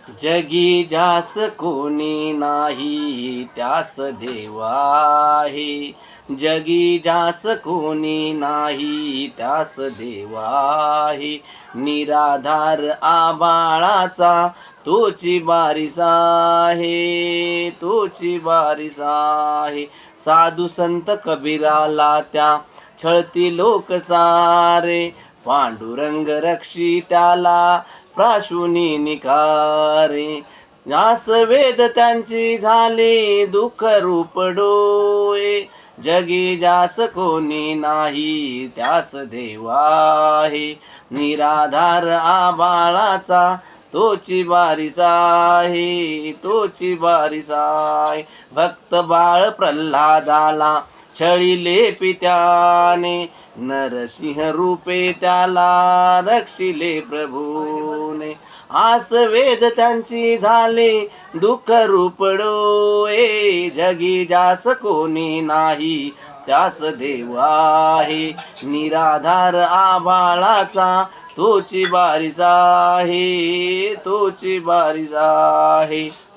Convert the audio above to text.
जगी जास कोणी नाही त्यास देव आहे. जगी जास कोणी नाही त्यास देव आहे. निराधार आबाळाचा तोची बारिश आहे. तोची बारिश आहे. साधू संत कबीराला त्या छळती लोक सारे. पांडुरंग रक्षी त्याला प्राशुनी निखारे. जास वेद त्यांची झाले दुःख रूप डोळे. जगी जास कोणी नाही त्यास देव आहे. निराधार आबाळाचा तोची बारिश आहे. तोची बारिश आहे. भक्त बाळ प्रल्हादाला छळिले पित्याने. नरसिंह रूपे त्याला रक्षिले प्रभूने. आस वेद त्यांची झाले दुःख रूप डोळे. जगी जास कोणी नाही त्यास देव आहे. निराधार आबाळाचा तोची बारिश आहे. तोची बारिश आहे.